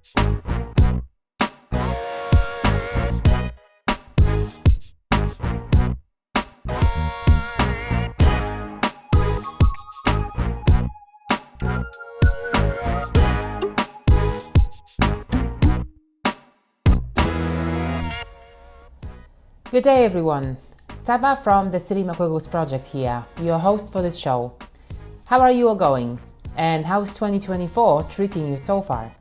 Good day everyone, Saba from the City McWiggles project here, your host for this show. How are you all going? And how's 2024 treating you so far?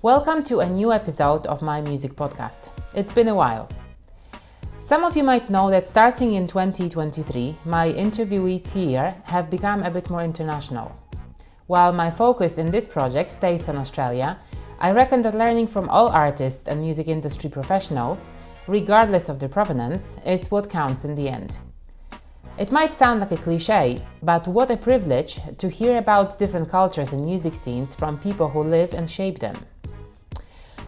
Welcome to a new episode of my music podcast. It's been a while. Some of you might know that starting in 2023, my interviewees here have become a bit more international. While my focus in this project stays on Australia, I reckon that learning from all artists and music industry professionals, regardless of their provenance, is what counts in the end. It might sound like a cliche, but what a privilege to hear about different cultures and music scenes from people who live and shape them.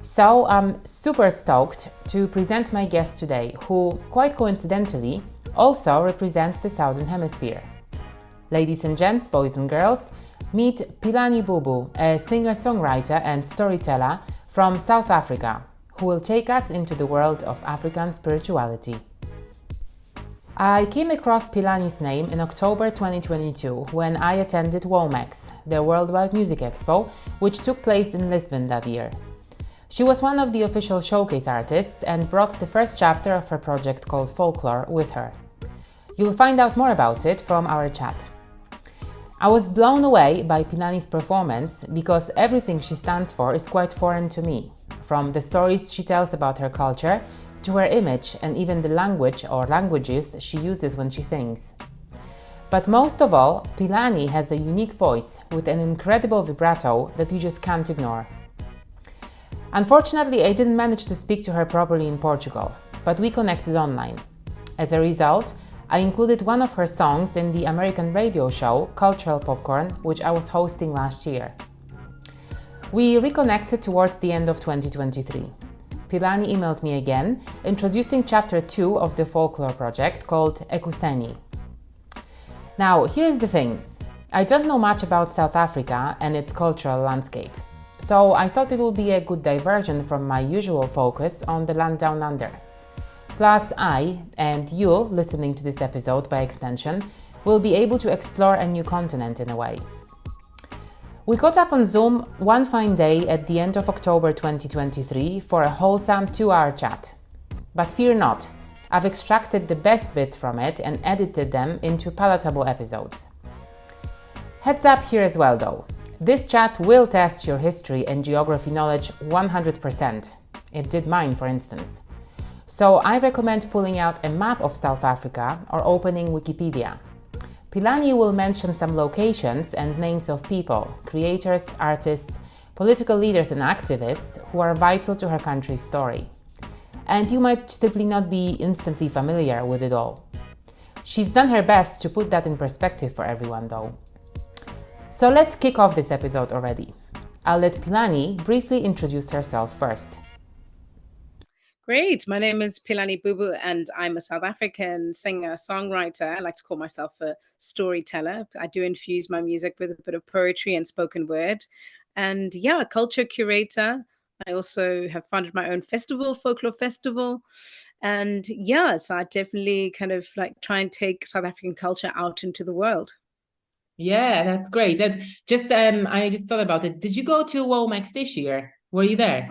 So I'm super stoked to present my guest today, who, quite coincidentally, also represents the Southern Hemisphere. Ladies and gents, boys and girls, meet Pilani Bubu, a singer-songwriter and storyteller from South Africa, who will take us into the world of African spirituality. I came across Pilani's name in October 2022 when I attended WOMEX, the Worldwide Music Expo, which took place in Lisbon that year. She was one of the official showcase artists and brought the first chapter of her project called Folklore with her. You'll find out more about it from our chat. I was blown away by Pilani's performance because everything she stands for is quite foreign to me, from the stories she tells about her culture to her image and even the language or languages she uses when she sings. But most of all, Pilani has a unique voice with an incredible vibrato that you just can't ignore. Unfortunately, I didn't manage to speak to her properly in Portugal, but we connected online. As a result, I included one of her songs in the American radio show Cultural Popcorn, which I was hosting last year. We reconnected towards the end of 2023. Pilani emailed me again, introducing chapter 2 of the Folklore project called Ekuseni. Now, here's the thing. I don't know much about South Africa and its cultural landscape, so I thought it would be a good diversion from my usual focus on the land down under. Plus, I, and you, listening to this episode by extension, will be able to explore a new continent in a way. We caught up on Zoom one fine day at the end of October 2023 for a wholesome 2-hour chat. But fear not, I've extracted the best bits from it and edited them into palatable episodes. Heads up here as well though, this chat will test your history and geography knowledge 100%. It did mine, for instance. So I recommend pulling out a map of South Africa or opening Wikipedia. Pilani will mention some locations and names of people, creators, artists, political leaders and activists who are vital to her country's story. And you might simply not be instantly familiar with it all. She's done her best to put that in perspective for everyone though. So let's kick off this episode already. I'll let Pilani briefly introduce herself first. Great. My name is Pilani Bubu and I'm a South African singer, songwriter. I like to call myself a storyteller. I do infuse my music with a bit of poetry and spoken word. And a culture curator. I also have founded my own festival, Folklore Festival. And so I definitely kind of like try and take South African culture out into the world. Yeah, that's great. And I just thought about it. Did you go to WOMEX this year? Were you there?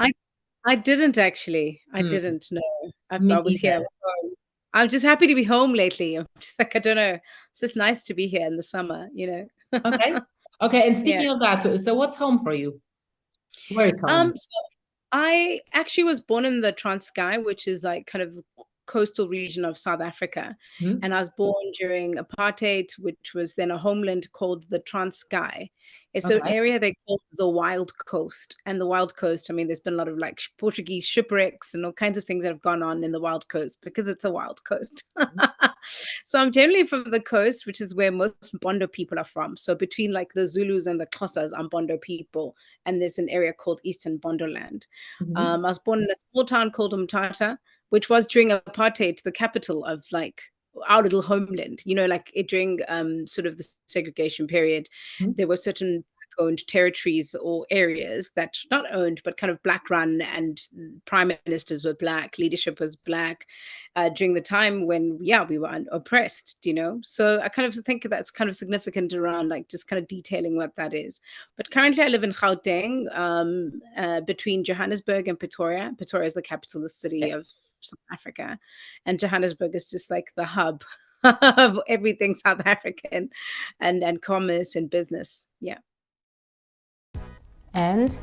I didn't actually. I didn't know. I was Neither. here. I'm just happy to be home lately. I'm just like, I don't know. It's just nice to be here in the summer, Okay. And speaking of that, so what's home for you? Where is home? So I actually was born in the Transkei, which is like kind of coastal region of South Africa. Mm-hmm. And I was born during apartheid, which was then a homeland called the Transkei. It's an area they call the Wild Coast. And the Wild Coast, I mean, there's been a lot of like Portuguese shipwrecks and all kinds of things that have gone on in the Wild Coast because it's a wild coast. So I'm generally from the coast, which is where most Mpondo people are from. So between like the Zulus and the Xhosas are Mpondo people. And there's an area called Eastern Mpondoland. I was born in a small town called Umtata, which was during apartheid, the capital of like our little homeland, like during sort of the segregation period, there were certain owned territories or areas that not owned, but kind of black run, and prime ministers were black, leadership was black during the time when, yeah, we were oppressed, So I kind of think that's kind of significant around like just kind of detailing what that is. But currently I live in Gauteng, between Johannesburg and Pretoria. Pretoria is the capital city of South Africa, and Johannesburg is just like the hub of everything South African and commerce and business. Yeah. And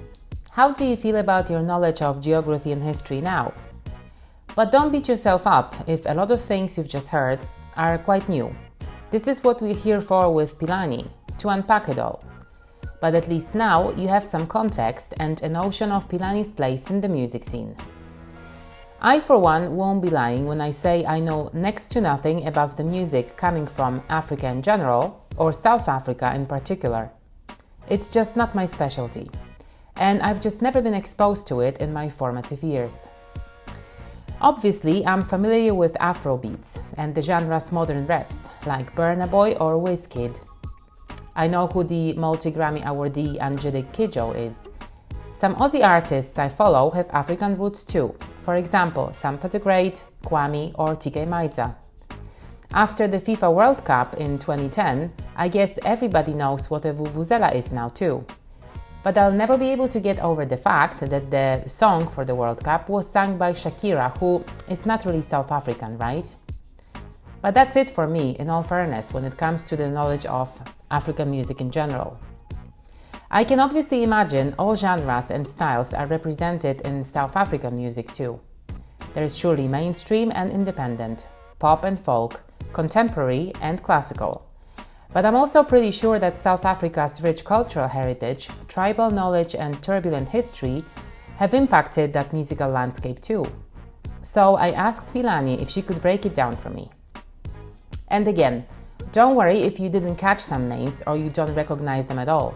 how do you feel about your knowledge of geography and history now? But don't beat yourself up if a lot of things you've just heard are quite new. This is what we're here for with Pilani, to unpack it all. But at least now you have some context and a notion of Pilani's place in the music scene. I, for one, won't be lying when I say I know next to nothing about the music coming from Africa in general, or South Africa in particular. It's just not my specialty, and I've just never been exposed to it in my formative years. Obviously, I'm familiar with Afrobeats and the genre's modern raps, like Burna Boy or Wizkid. I know who the multi-Grammy awardee Angelique Kidjo is. Some Aussie artists I follow have African roots too, for example, Sampa the Great, Kwame or TK Maidza. After the FIFA World Cup in 2010, I guess everybody knows what a vuvuzela is now too. But I'll never be able to get over the fact that the song for the World Cup was sung by Shakira, who is not really South African, right? But that's it for me, in all fairness, when it comes to the knowledge of African music in general. I can obviously imagine all genres and styles are represented in South African music too. There is surely mainstream and independent, pop and folk, contemporary and classical. But I'm also pretty sure that South Africa's rich cultural heritage, tribal knowledge and turbulent history have impacted that musical landscape too. So I asked Pilani if she could break it down for me. And again, don't worry if you didn't catch some names or you don't recognize them at all.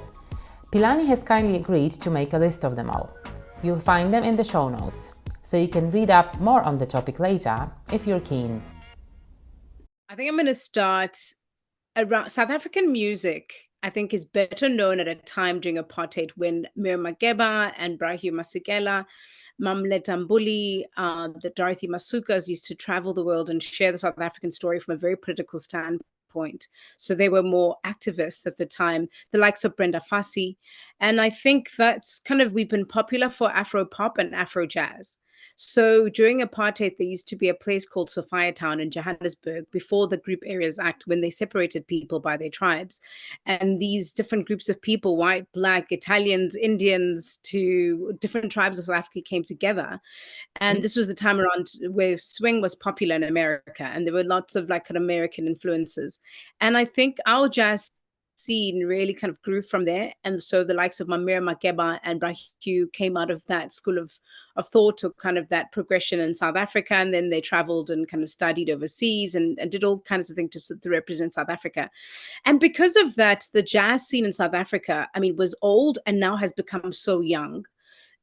Pilani has kindly agreed to make a list of them all. You'll find them in the show notes, so you can read up more on the topic later if you're keen. I think I'm going to start around South African music. I think is better known at a time during apartheid when Makeba and Masekela, Mamleta Mbuli, the Dorothy Masukas used to travel the world and share the South African story from a very political standpoint. So they were more activists at the time, the likes of Brenda, Fassie. And I think that's kind of, we've been popular for Afro pop and Afro jazz. So during apartheid, there used to be a place called Sophiatown in Johannesburg before the Group Areas Act, when they separated people by their tribes. And these different groups of people, white, black, Italians, Indians, to different tribes of South Africa came together. And this was the time around where swing was popular in America. And there were lots of like American influences. And I think our jazz scene really kind of grew from there. And so the likes of Mirriam, Makeba and Hugh came out of that school of thought, or kind of that progression in South Africa. And then they traveled and kind of studied overseas and did all kinds of things to represent South Africa. And because of that, the jazz scene in South Africa, I mean, was old and now has become so young.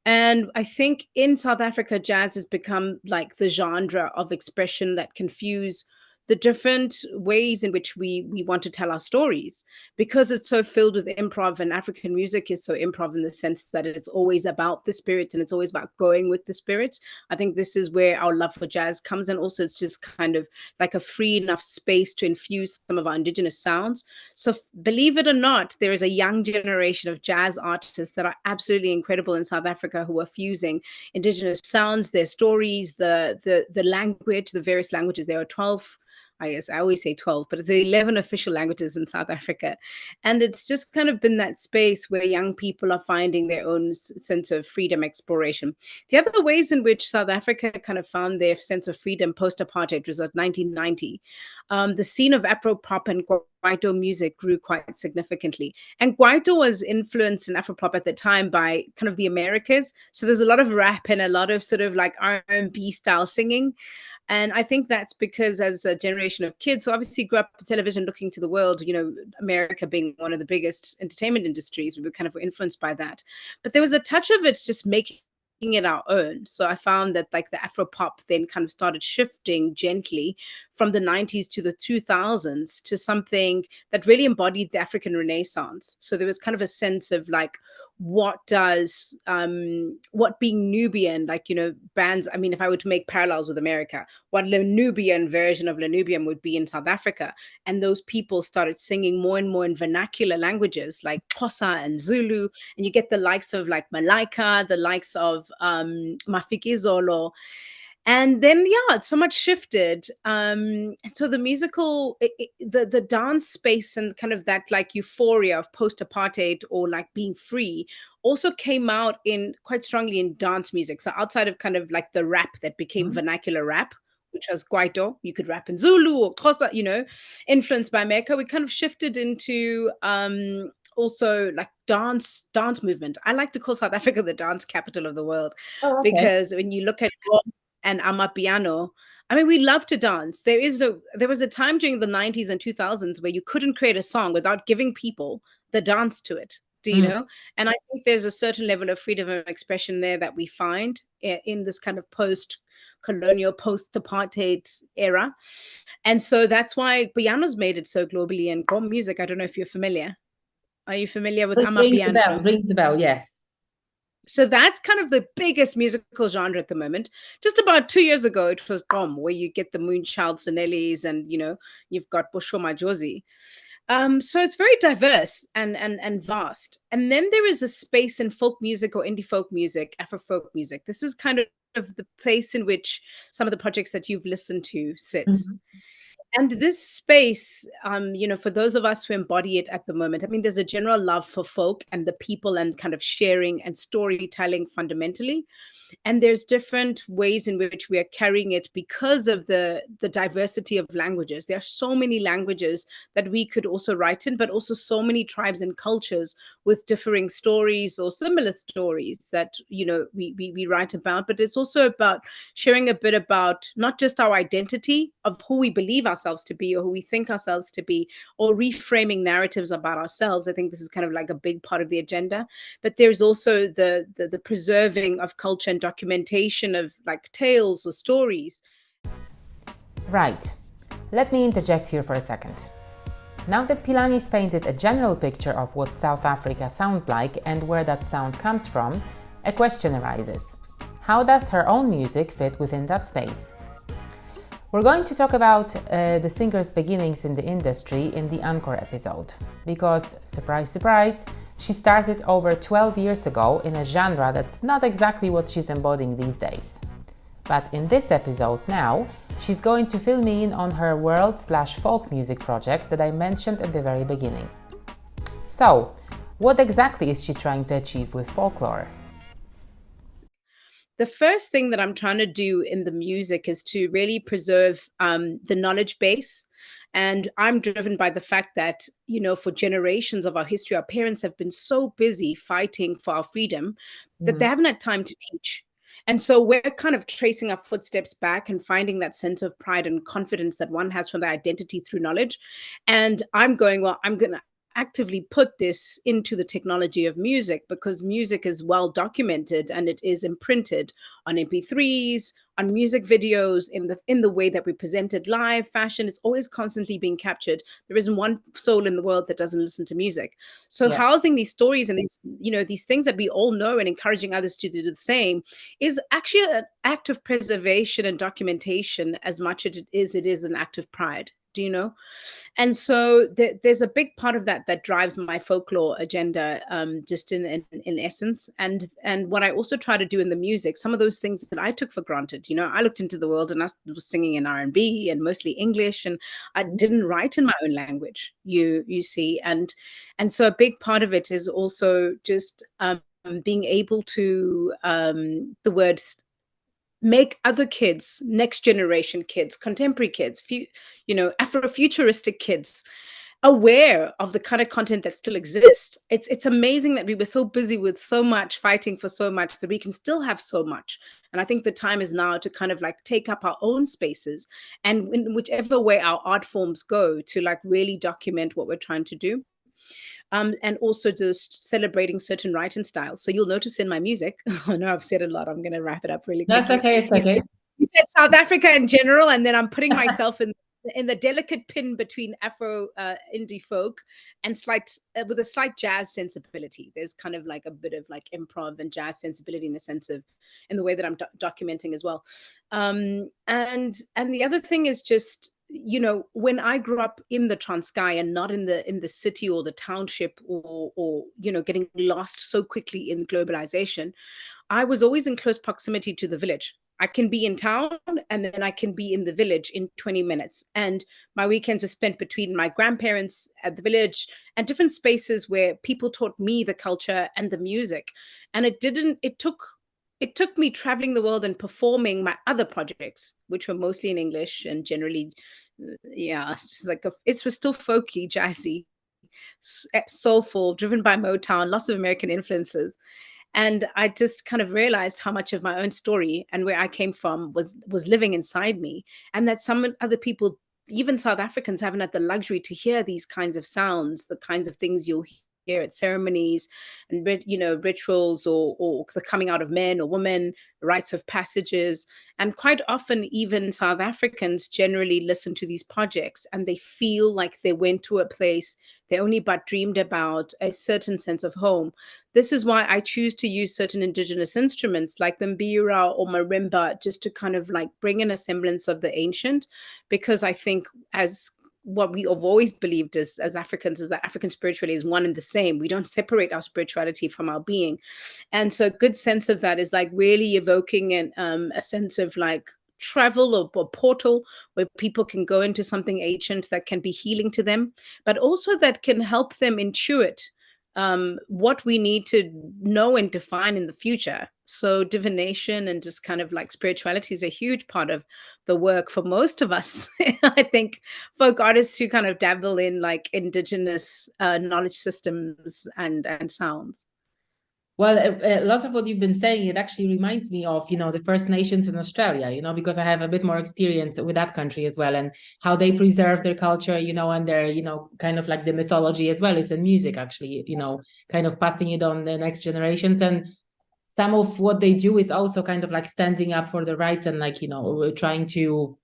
And I think in South Africa, jazz has become like the genre of expression that can fuse the different ways in which we want to tell our stories, because it's so filled with improv, and African music is so improv in the sense that it's always about the spirit and it's always about going with the spirit. I think this is where our love for jazz comes in. Also, it's just kind of like a free enough space to infuse some of our indigenous sounds. So believe it or not, there is a young generation of jazz artists that are absolutely incredible in South Africa, who are fusing indigenous sounds, their stories, the language, the various languages. There are 12, I guess I always say 12, but it's 11 official languages in South Africa. And it's just kind of been that space where young people are finding their own sense of freedom exploration. The other ways in which South Africa kind of found their sense of freedom post-apartheid was at 1990. The scene of Afro-pop and Kwaito music grew quite significantly. And Kwaito was influenced in Afro-pop at the time by kind of the Americas. So there's a lot of rap and a lot of sort of like R&B style singing. And I think that's because as a generation of kids, so obviously grew up on television looking to the world, America being one of the biggest entertainment industries, we were kind of influenced by that. But there was a touch of it just making it our own. So I found that like the Afro pop then kind of started shifting gently from the 90s to the 2000s to something that really embodied the African Renaissance. So there was kind of a sense of like, what being Nubian, like, bands, I mean, if I were to make parallels with America, what Nubian version of Nubian would be in South Africa. And those people started singing more and more in vernacular languages like Xhosa and Zulu. And you get the likes of like Malaika, the likes of Mafikizolo. And then, yeah, so much shifted. And so the musical, the dance space and kind of that like euphoria of post-apartheid or like being free also came out in quite strongly in dance music. So outside of kind of like the rap that became vernacular rap, which was Kwaito, you could rap in Zulu or Xhosa, influenced by America, we kind of shifted into also like dance movement. I like to call South Africa the dance capital of the world. Oh, okay. Because when you look at and Amapiano, I mean, we love to dance. There was a time during the 90s and 2000s where you couldn't create a song without giving people the dance to it. Do you know? And I think there's a certain level of freedom of expression there that we find in this kind of post-colonial, post-apartheid era. And so that's why piano's made it so globally. And Gqom music, I don't know if you're familiar. Are you familiar with Amapiano? Rings the bell, yes. So that's kind of the biggest musical genre at the moment. Just about 2 years ago, it was Gqom, where you get the Moonchild Sonelis and, you've got Busho Majozi. So it's very diverse and vast. And then there is a space in folk music or indie folk music, Afro folk music. This is kind of the place in which some of the projects that you've listened to sits. And this space, for those of us who embody it at the moment, I mean, there's a general love for folk and the people and kind of sharing and storytelling fundamentally. And there's different ways in which we are carrying it because of the diversity of languages. There are so many languages that we could also write in, but also so many tribes and cultures with differing stories or similar stories that, we write about. But it's also about sharing a bit about not just our identity of who we believe ourselves to be or who we think ourselves to be, or reframing narratives about ourselves. I think this is kind of like a big part of the agenda. But there's also the preserving of culture and documentation of like tales or stories. Right. Let me interject here for a second. Now that Pilani's painted a general picture of what South Africa sounds like and where that sound comes from, a question arises. How does her own music fit within that space? We're going to talk about the singer's beginnings in the industry in the Encore episode, because, surprise, surprise, she started over 12 years ago in a genre that's not exactly what she's embodying these days. But in this episode now, she's going to fill me in on her world/folk music project that I mentioned at the very beginning. So, what exactly is she trying to achieve with Folklore? The first thing that I'm trying to do in the music is to really preserve the knowledge base. And I'm driven by the fact that, for generations of our history, our parents have been so busy fighting for our freedom that they haven't had time to teach. And so we're kind of tracing our footsteps back and finding that sense of pride and confidence that one has from their identity through knowledge. And I'm going to actively put this into the technology of music, because music is well documented and it is imprinted on MP3s, on music videos, in the way that we present it live, fashion. It's always constantly being captured. There isn't one soul in the world that doesn't listen to music. So housing these stories and these things that we all know and encouraging others to do the same is actually an act of preservation and documentation as much as it is an act of pride. Do you know? And so there's a big part of that drives my folklore agenda, just in essence. And what I also try to do in the music, some of those things that I took for granted. I looked into the world and I was singing in R&B and mostly English, and I didn't write in my own language. You see, and so a big part of it is also just being able to the words. Make other kids, next generation kids, contemporary kids, Afrofuturistic kids aware of the kind of content that still exists. It's amazing that we were so busy with so much, fighting for so much, that we can still have so much. And I think the time is now to kind of like take up our own spaces, and in whichever way our art forms go, to like really document what we're trying to do. And also just celebrating certain writing styles. So you'll notice in my music, I know I've said a lot, I'm going to wrap it up really quickly. That's okay, it's okay. You said South Africa in general, and then I'm putting myself in in the delicate pin between Afro indie folk and with a slight jazz sensibility. There's kind of like a bit of like improv and jazz sensibility in the sense of in the way that I'm documenting as well. And the other thing is just, when I grew up in the Transkei and not in the city or the township or getting lost so quickly in globalization, I was always in close proximity to the village. I can be in town and then I can be in the village in 20 minutes. And my weekends were spent between my grandparents at the village and different spaces where people taught me the culture and the music. And it took me traveling the world and performing my other projects, which were mostly in English and generally, it's just like it was still folky, jazzy, soulful, driven by Motown, lots of American influences. And I just kind of realized how much of my own story and where I came from was living inside me, and that some other people, even South Africans, haven't had the luxury to hear these kinds of sounds, the kinds of things you'll hear at ceremonies and rituals, or the coming out of men or women, rites of passages. And quite often even South Africans generally listen to these projects and they feel like they went to a place they only but dreamed about, a certain sense of home. This is why I choose to use certain indigenous instruments like the mbira or marimba, just to kind of like bring in a semblance of the ancient, because I think as what we have always believed as Africans is that African spirituality is one and the same. We don't separate our spirituality from our being. And so a good sense of that is like really evoking a sense of like travel or portal where people can go into something ancient that can be healing to them, but also that can help them intuit what we need to know and define in the future. So divination and just kind of like spirituality is a huge part of the work for most of us. I think folk artists who kind of dabble in like indigenous knowledge systems and sounds. Well, a lot of what you've been saying, it actually reminds me of, the First Nations in Australia, because I have a bit more experience with that country as well, and how they preserve their culture, and their, kind of like the mythology as well as in music, actually, kind of passing it on the next generations. And some of what they do is also kind of like standing up for the rights and like, trying to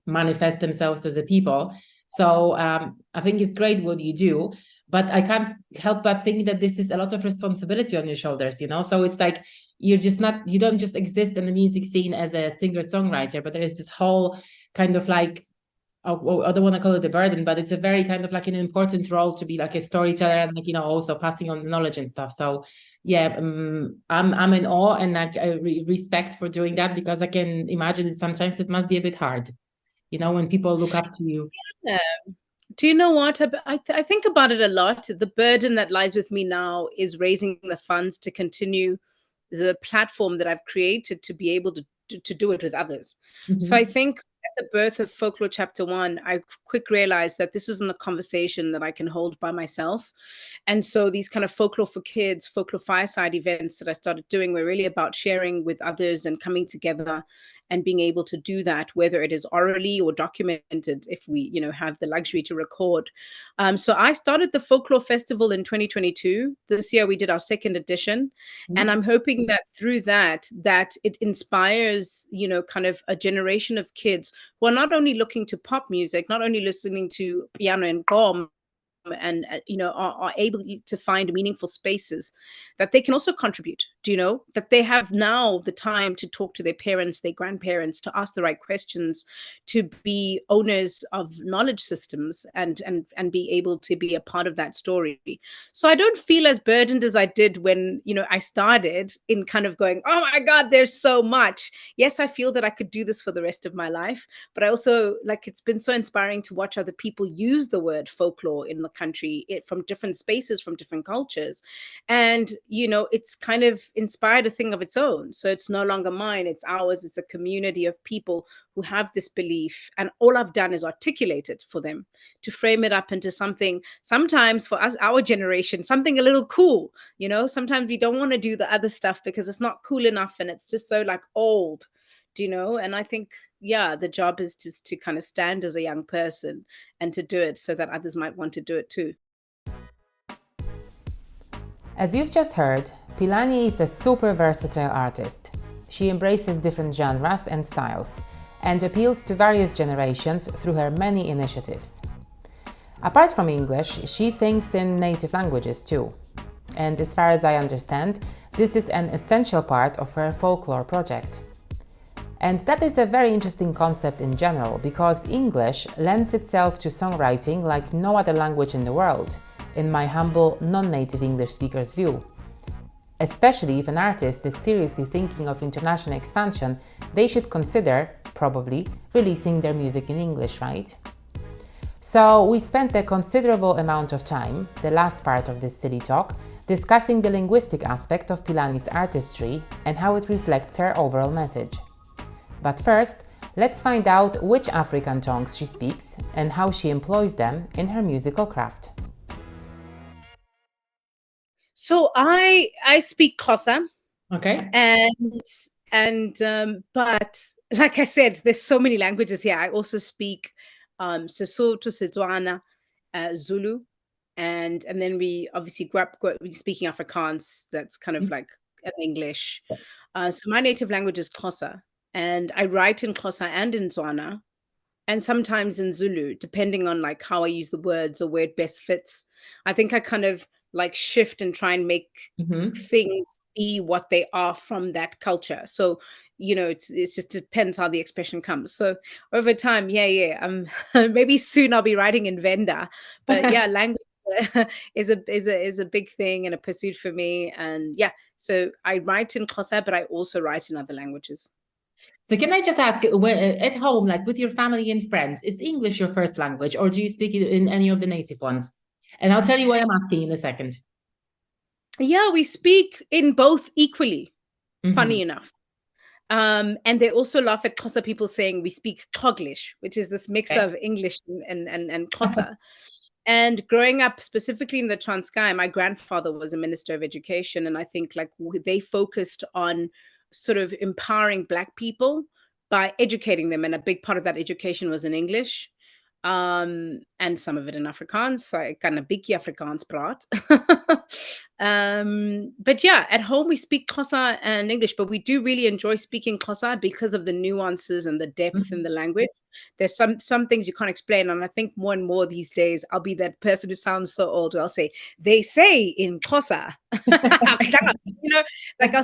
manifest themselves as a people. So I think it's great what you do. But I can't help but think that this is a lot of responsibility on your shoulders, So it's like you don't just exist in the music scene as a singer-songwriter, but there is this whole kind of like, I don't want to call it a burden, but it's a very kind of like an important role to be like a storyteller and like, also passing on the knowledge and stuff. So yeah, I'm in awe and like respect for doing that, because I can imagine sometimes it must be a bit hard, when people look up to you. Yeah. Do you know what? I think about it a lot. The burden that lies with me now is raising the funds to continue the platform that I've created to be able to do it with others. Mm-hmm. So I think at the birth of Folklore Chapter 1, I quick realized that this isn't a conversation that I can hold by myself. And so these kind of Folklore for Kids, Folklore Fireside events that I started doing were really about sharing with others and coming together and being able to do that, whether it is orally or documented, if we, have the luxury to record. So I started the Folklore Festival in 2022. This year we did our second edition. Mm-hmm. And I'm hoping that through that it inspires, kind of a generation of kids who are not only looking to pop music, not only listening to piano and gqom, and are able to find meaningful spaces that they can also contribute, that they have now the time to talk to their parents, their grandparents, to ask the right questions, to be owners of knowledge systems and be able to be a part of that story. So I don't feel as burdened as I did when I started, in kind of going, oh my God, there's so much. Yes, I feel that I could do this for the rest of my life, but I also it's been so inspiring to watch other people use the word folklore in the country, from different spaces, from different cultures. And, it's kind of inspired a thing of its own. So it's no longer mine, it's ours. It's a community of people who have this belief. And all I've done is articulate it for them, to frame it up into something, sometimes for us, our generation, something a little cool. Sometimes we don't want to do the other stuff because it's not cool enough and it's just so like old. And I think, the job is just to kind of stand as a young person and to do it so that others might want to do it too. As you've just heard, Pilani is a super versatile artist. She embraces different genres and styles, and appeals to various generations through her many initiatives. Apart from English, she sings in native languages too. And as far as I understand, this is an essential part of her Folklore project. And that is a very interesting concept in general, because English lends itself to songwriting like no other language in the world, in my humble non-native English speaker's view. Especially if an artist is seriously thinking of international expansion, they should consider, probably, releasing their music in English, right? So we spent a considerable amount of time, the last part of this silly talk, discussing the linguistic aspect of Pilani's artistry and how it reflects her overall message. But first, let's find out which African tongues she speaks and how she employs them in her musical craft. So I speak Xhosa. Okay. But like I said, there's so many languages here. I also speak Sesotho, Setswana, Zulu, and then we obviously grew up speaking Afrikaans. That's kind of like English. So my native language is Xhosa, and I write in Xhosa and in Tswana, and sometimes in Zulu, depending on like how I use the words or where it best fits. I think I kind of like shift and try and make things be what they are from that culture. So, you know, it just depends how the expression comes. So over time, maybe soon I'll be writing in Venda, but yeah, language is a big thing and a pursuit for me. And yeah, so I write in Xhosa, but I also write in other languages. So can I just ask, at home, like with your family and friends, is English your first language, or do you speak it in any of the native ones? And I'll tell you why I'm asking in a second. Yeah, we speak in both equally, funny enough. And they also laugh at Xhosa people saying we speak Xoglish, which is this mix of English and Xhosa. And growing up specifically in the Transkei, my grandfather was a minister of education, and I think like they focused on sort of empowering Black people by educating them, and a big part of that education was in English, and some of it in Afrikaans. So I kind of bietjie Afrikaans praat. But yeah, at home we speak Xhosa and English, but we do really enjoy speaking Xhosa because of the nuances and the depth in the language. There's some things you can't explain, and I think more and more these days I'll be that person who sounds so old where I'll say, they say in Xhosa. You know, like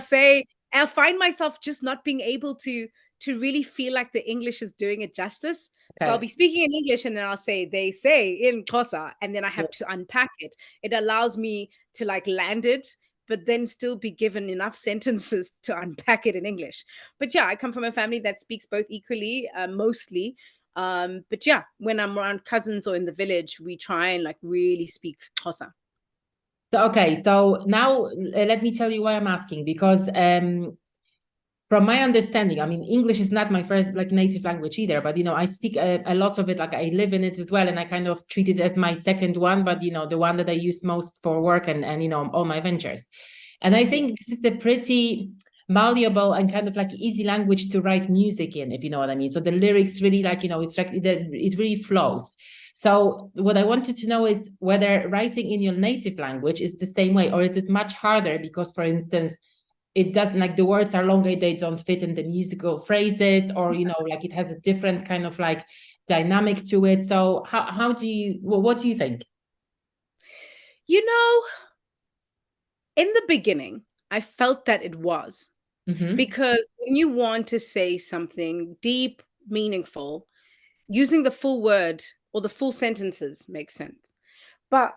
I'll find myself just not being able to really feel like the English is doing it justice. Okay. So I'll be speaking in English and then I'll say, they say in Xhosa, and then I have to unpack it. It allows me to like land it, but then still be given enough sentences to unpack it in English. But yeah, I come from a family that speaks both equally, mostly. But yeah, when I'm around cousins or in the village, we try and like really speak Xhosa. So, okay, so now let me tell you why I'm asking, because from my understanding, I mean, English is not my first like native language either, but, you know, I speak a lot of it, like I live in it as well. And I kind of treat it as my second one, but, you know, the one that I use most for work and you know, all my ventures. And I think this is a pretty malleable and kind of like easy language to write music in, if you know what I mean. So the lyrics really like, you know, it's like it really flows. So what I wanted to know is whether writing in your native language is the same way, or is it much harder because, for instance, it doesn't, like the words are longer, they don't fit in the musical phrases, or, you know, like it has a different kind of like dynamic to it. So how do you, what do you think? You know, in the beginning, I felt that it was because when you want to say something deep, meaningful, using the full word or the full sentences makes sense. But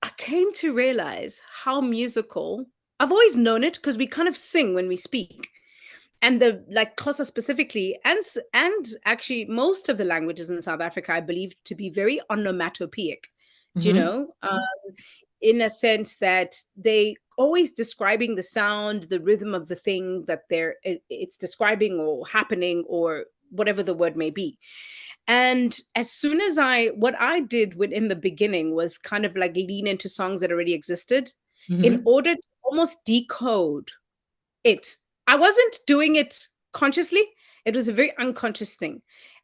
I came to realize how musical, I've always known it because we kind of sing when we speak. And the like Xhosa specifically, and actually most of the languages in South Africa, I believe to be very onomatopoeic. Do you know? In a sense that they always describing the sound, the rhythm of the thing that it's describing or happening or whatever the word may be. And as soon as what I did in the beginning was kind of like lean into songs that already existed in order to almost decode it. I wasn't doing it consciously. It was a very unconscious thing.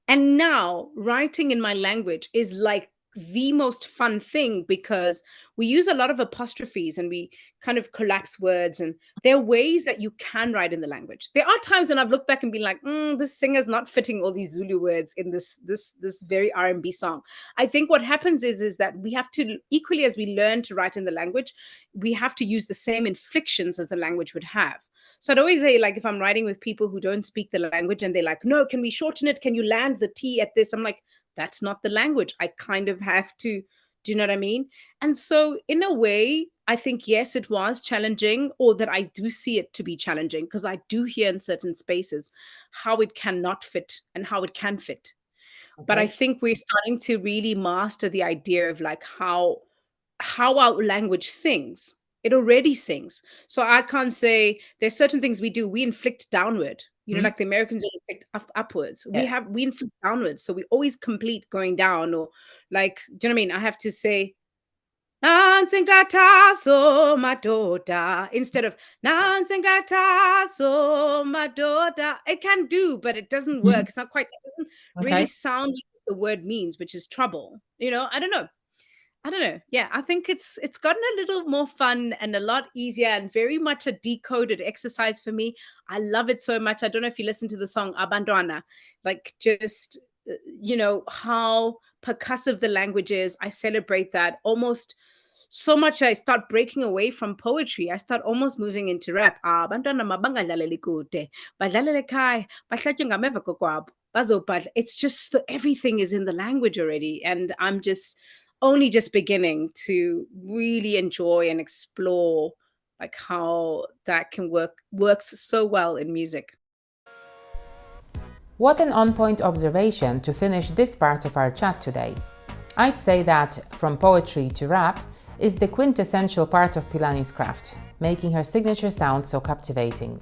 And now writing in my language is like the most fun thing because we use a lot of apostrophes and we kind of collapse words, and there are ways that you can write in the language. There are times when I've looked back and been like, this singer's not fitting all these Zulu words in this very R&B song. I think what happens is that we have to, equally as we learn to write in the language, we have to use the same inflections as the language would have. So I'd always say, like, if I'm writing with people who don't speak the language and they're like, no, can we shorten it? Can you land the T at this? I'm like, that's not the language. I kind of have to, do you know what I mean? And so in a way, I think, yes, it was challenging, or that I do see it to be challenging, because I do hear in certain spaces how it cannot fit and how it can fit. Okay. But I think we're starting to really master the idea of like how our language sings. It already sings. So I can't say there's certain things we do, we inflict downward. Like the Americans don't inflict upwards. Yeah. We inflict downwards. So we always complete going down, or like, do you know what I mean? I have to say, so my daughter, instead of so my daughter. It can do, but it doesn't work. It's not quite, it doesn't really sound like what the word means, which is trouble. I don't know. Yeah, I think it's gotten a little more fun and a lot easier, and very much a decoded exercise for me. I love it so much. I don't know if you listen to the song Abantwana, like just, how percussive the language is. I celebrate that almost so much. I start breaking away from poetry. I start almost moving into rap. It's just everything is in the language already. And I'm just only just beginning to really enjoy and explore like how that can works so well in music. What an on-point observation to finish this part of our chat today. I'd say that from poetry to rap is the quintessential part of Pilani's craft, making her signature sound so captivating.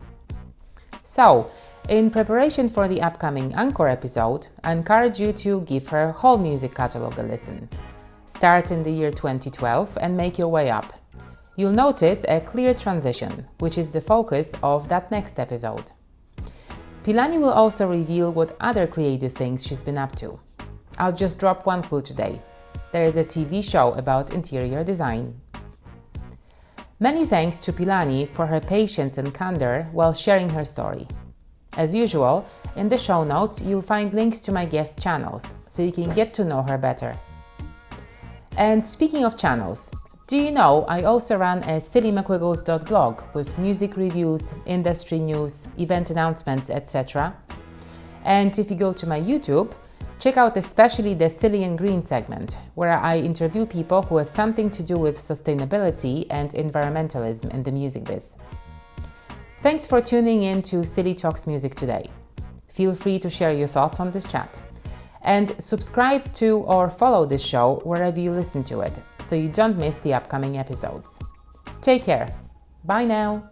So, in preparation for the upcoming Encore episode, I encourage you to give her whole music catalogue a listen. Start in the year 2012 and make your way up. You'll notice a clear transition, which is the focus of that next episode. Pilani will also reveal what other creative things she's been up to. I'll just drop one clue today. There is a TV show about interior design. Many thanks to Pilani for her patience and candor while sharing her story. As usual, in the show notes you'll find links to my guest channels, so you can get to know her better. And speaking of channels, do you know I also run a McWiggles.blog with music reviews, industry news, event announcements, etc. And if you go to my YouTube, check out especially the Silly and Green segment, where I interview people who have something to do with sustainability and environmentalism in the music biz. Thanks for tuning in to Silly Talks Music today. Feel free to share your thoughts on this chat. And subscribe to or follow this show wherever you listen to it, so you don't miss the upcoming episodes. Take care. Bye now.